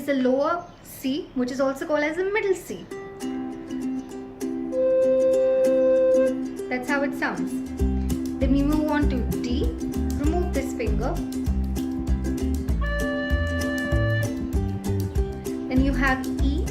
is the lower C, which is also called as the middle C. That's how it sounds. Then we move on to D. Remove this finger. Then you have E.